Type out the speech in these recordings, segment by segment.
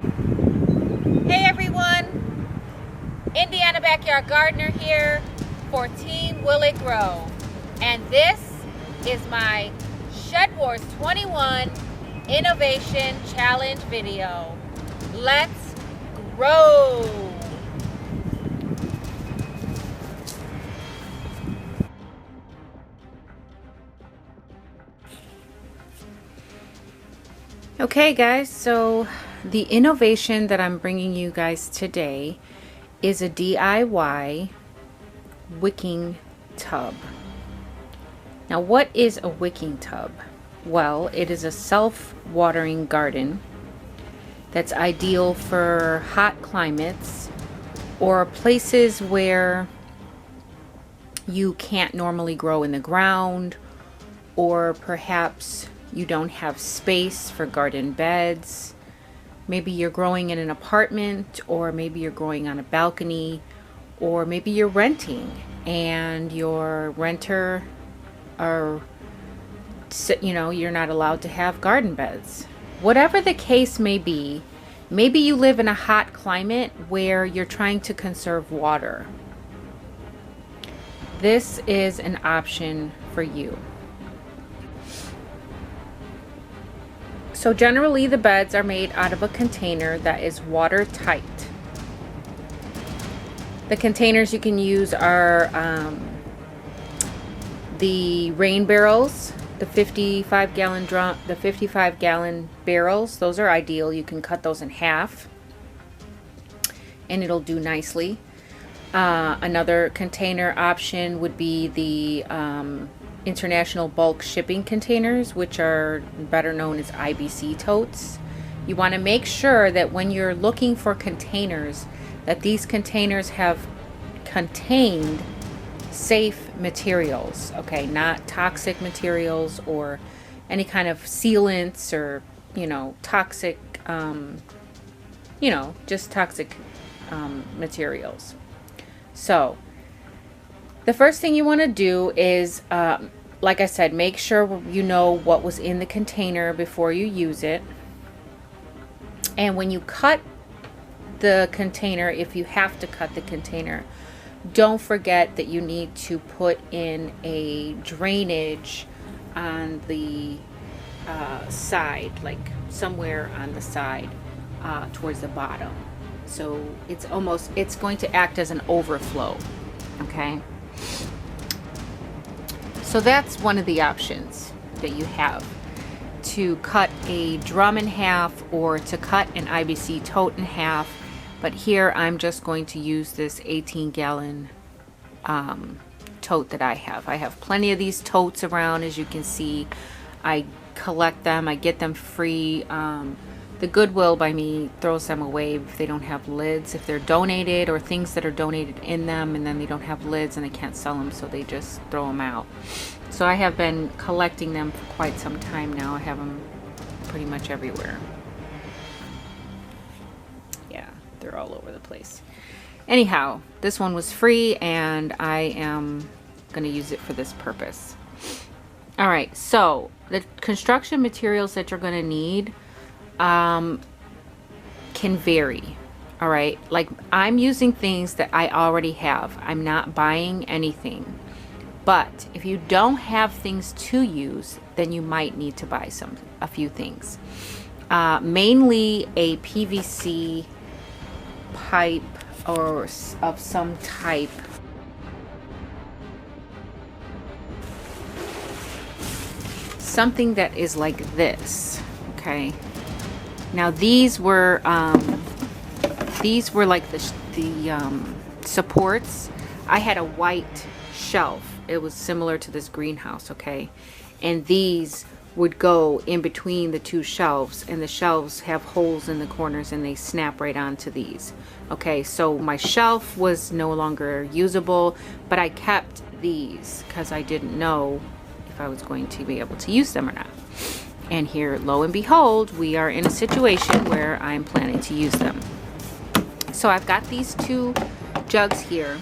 Hey everyone, Indiana Backyard Gardener here for Team Will It Grow, and this is my Shedwars21 Innovation Challenge video. Let's grow! Okay guys, so the innovation that I'm bringing you guys today is a DIY wicking tub. Now what is a wicking tub? Well, it is a self-watering garden that's ideal for hot climates or places where you can't normally grow in the ground, or perhaps you don't have space for garden beds. Maybe you're growing in an apartment, or maybe you're growing on a balcony, or maybe you're renting and your renter are, you're not allowed to have garden beds. Whatever the case may be, maybe you live in a hot climate where you're trying to conserve water. This is an option for you. So generally the beds are made out of a container that is watertight. The containers you can use are the rain barrels, the 55 gallon barrels. Those are ideal. You can cut those in half and it'll do nicely. Another container option would be the international bulk shipping containers, which are better known as IBC totes. You want to make sure that when you're looking for containers, that these containers have contained safe materials, okay, not toxic materials or any kind of sealants or toxic just toxic materials. So the first thing you want to do is, like I said, make sure you know what was in the container before you use it. And when you cut the container, if you have to cut the container, don't forget that you need to put in a drainage on the side, like somewhere on the side towards the bottom. So it's going to act as an overflow, okay? So that's one of the options that you have, to cut a drum in half or to cut an IBC tote in half. But here I'm just going to use this 18-gallon tote that I have. I have plenty of these totes around, as you can see. I collect them, I get them free. The Goodwill by me throws them away if they don't have lids, if they're donated, or things that are donated in them and then they don't have lids and they can't sell them, so they just throw them out. So I have been collecting them for quite some time now. I have them pretty much everywhere. Yeah, they're all over the place. Anyhow, this one was free and I am going to use it for this purpose. All right, so the construction materials that you're going to need can vary. All right, like I'm using things that I already have. I'm not buying anything. But if you don't have things to use, then you might need to buy a few things. Mainly a PVC pipe or of some type. Something that is like this, okay? Now these were like the supports. I had a white shelf. It was similar to this greenhouse, okay? And these would go in between the two shelves, and the shelves have holes in the corners and they snap right onto these. Okay, so my shelf was no longer usable, but I kept these because I didn't know if I was going to be able to use them or not. And here, lo and behold, we are in a situation where I'm planning to use them. So I've got these two jugs here.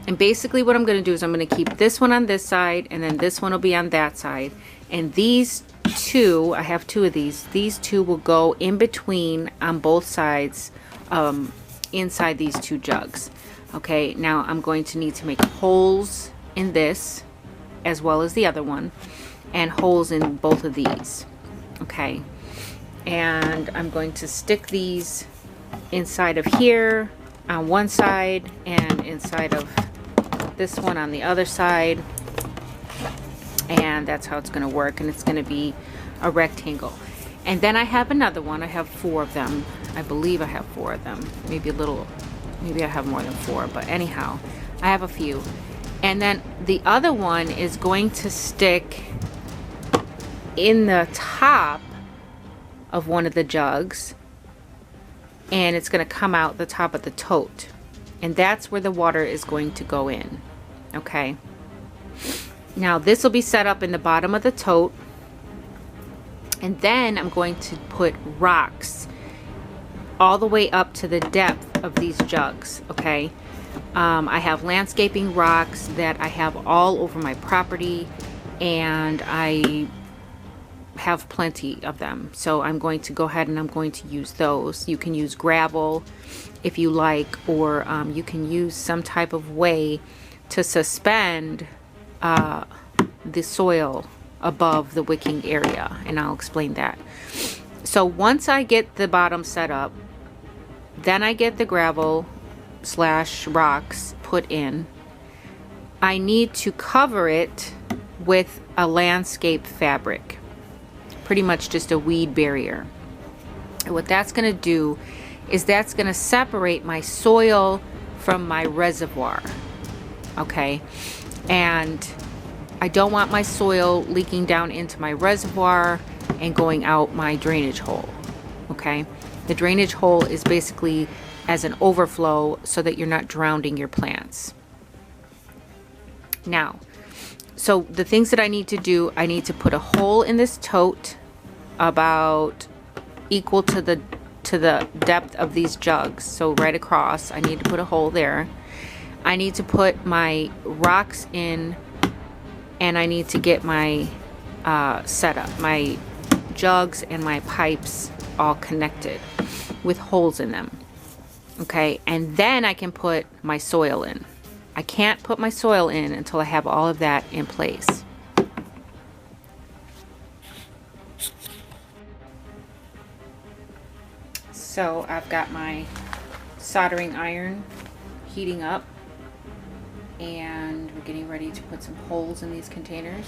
And basically what I'm going to do is I'm going to keep this one on this side, and then this one will be on that side. And these two, I have two of these. These two will go in between on both sides, inside these two jugs. Okay, now I'm going to need to make holes in this as well as the other one, and holes in both of these. Okay, and I'm going to stick these inside of here on one side and inside of this one on the other side, and that's how it's going to work, and it's going to be a rectangle. And then I have another one. I have 4 of them. I believe I have 4 of them, maybe I have more than 4, but anyhow, I have a few. And then the other one is going to stick in the top of one of the jugs, and it's going to come out the top of the tote, and that's where the water is going to go in. Okay, now this will be set up in the bottom of the tote, and then I'm going to put rocks all the way up to the depth of these jugs. Okay, I have landscaping rocks that I have all over my property, and I have plenty of them, so I'm going to go ahead and I'm going to use those. You can use gravel if you like, or you can use some type of way to suspend the soil above the wicking area, and I'll explain that. So once I get the bottom set up, then I get the gravel / rocks put in. I need to cover it with a landscape fabric, pretty much just a weed barrier. And what that's going to do is that's going to separate my soil from my reservoir. Okay, and I don't want my soil leaking down into my reservoir and going out my drainage hole. Okay, the drainage hole is basically as an overflow so that you're not drowning your plants. Now, so the things that I need to do, I need to put a hole in this tote about equal to the depth of these jugs. So right across, I need to put a hole there. I need to put my rocks in, and I need to get my setup, my jugs and my pipes all connected with holes in them. Okay, and then I can put my soil in. I can't put my soil in until I have all of that in place. So I've got my soldering iron heating up, and we're getting ready to put some holes in these containers.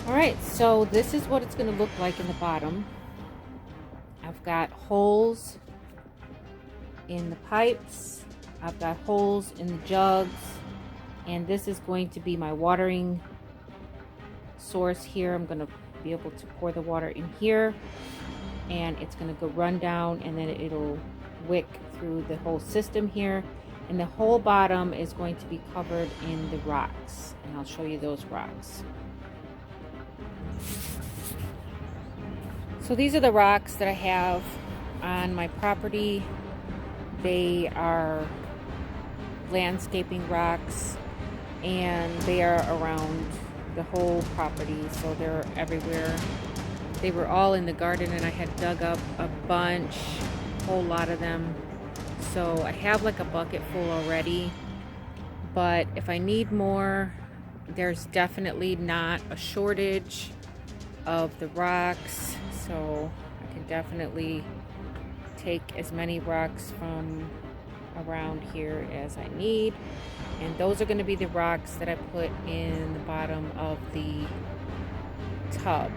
Alright, so this is what it's going to look like in the bottom. I've got holes in the pipes, I've got holes in the jugs, and this is going to be my watering source here. I'm going to be able to pour the water in here, and it's going to go run down, and then it'll wick through the whole system here, and the whole bottom is going to be covered in the rocks, and I'll show you those rocks. So these are the rocks that I have on my property. They are landscaping rocks, and they are around the whole property, so they're everywhere. They were all in the garden, and I had dug up a bunch, a whole lot of them. So I have like a bucket full already, but if I need more, there's definitely not a shortage of the rocks, so I can definitely take as many rocks from around here as I need. And those are going to be the rocks that I put in the bottom of the tub.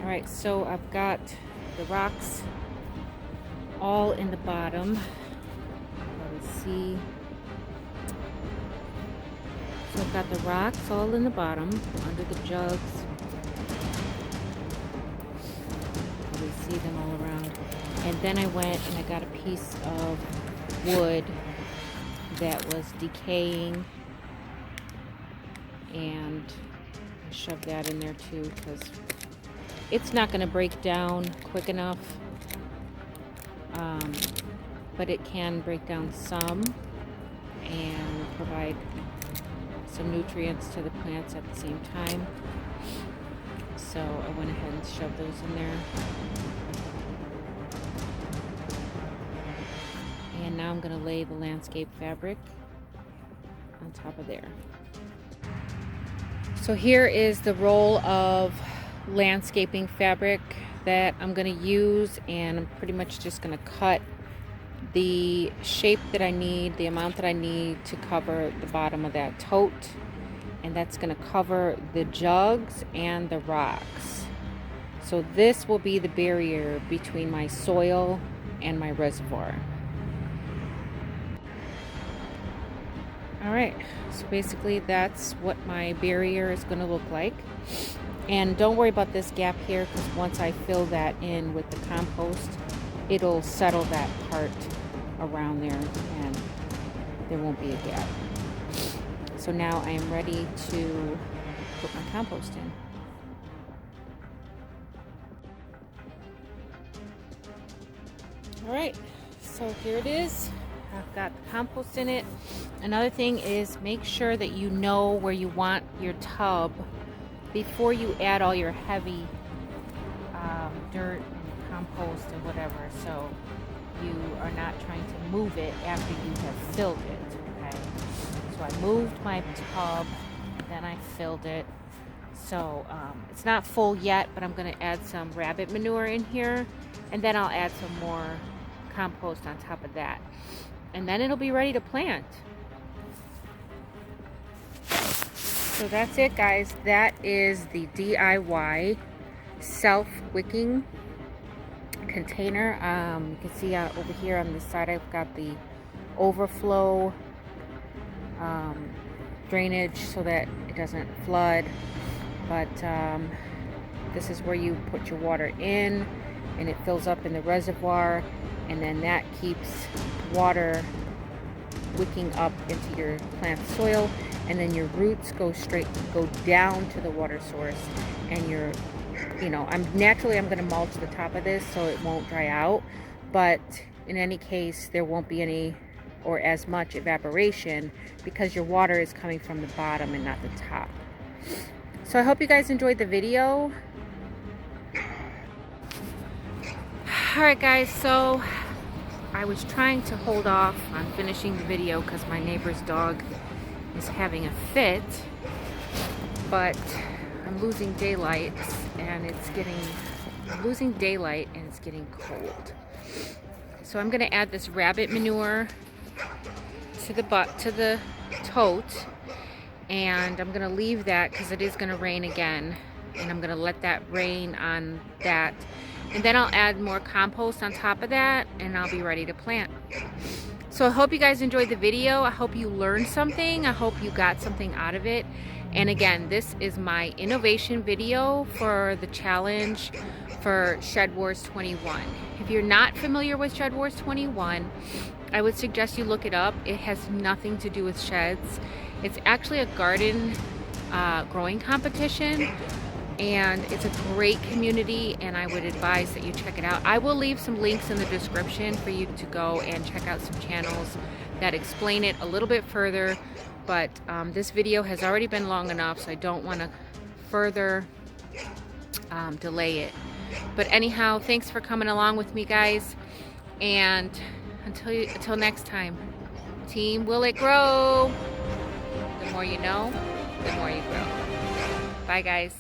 Alright, so I've got the rocks all in the bottom. Let's see. So I've got the rocks all in the bottom, under the jugs. You see them all around. And then I went and I got a piece of wood that was decaying, and I shoved that in there too because it's not going to break down quick enough, but it can break down some and provide some nutrients to the plants at the same time. So I went ahead and shoved those in there. And now I'm going to lay the landscape fabric on top of there. So here is the roll of landscaping fabric that I'm going to use, and I'm pretty much just going to cut the shape that I need, the amount that I need to cover the bottom of that tote, and that's going to cover the jugs and the rocks. So this will be the barrier between my soil and my reservoir. Alright, so basically that's what my barrier is going to look like. And don't worry about this gap here, because once I fill that in with the compost, it'll settle that part around there and there won't be a gap. So now I am ready to put my compost in. Alright, so here it is. I've got the compost in it. Another thing is, make sure that you know where you want your tub before you add all your heavy dirt and compost and whatever, so you are not trying to move it after you have filled it. Okay, so I moved my tub, then I filled it. So it's not full yet, but I'm going to add some rabbit manure in here, and then I'll add some more compost on top of that, and then it'll be ready to plant. So that's it, guys. That is the DIY self-wicking container. You can see over here on this side I've got the overflow drainage so that it doesn't flood, but this is where you put your water in and it fills up in the reservoir, and then that keeps water wicking up into your plant soil, and then your roots go down to the water source, and I'm going to mulch the top of this so it won't dry out, but in any case there won't be any or as much evaporation because your water is coming from the bottom and not the top. So I hope you guys enjoyed the video. Alright guys, so I was trying to hold off on finishing the video because my neighbor's dog is having a fit, but I'm losing daylight and it's getting cold. So I'm going to add this rabbit manure to the tote, and I'm going to leave that because it is going to rain again, and I'm going to let that rain on that, and then I'll add more compost on top of that and I'll be ready to plant. So I hope you guys enjoyed the video. I hope you learned something. I hope you got something out of it. And again, this is my innovation video for the challenge for Shedwars21. If you're not familiar with Shedwars21, I would suggest you look it up. It has nothing to do with sheds. It's actually a garden growing competition, and it's a great community, and I would advise that you check it out. I will leave some links in the description for you to go and check out some channels that explain it a little bit further, but this video has already been long enough, so I don't want to further delay it. But anyhow, thanks for coming along with me, guys, and until next time, team, will it grow? The more you know, the more you grow. Bye, guys.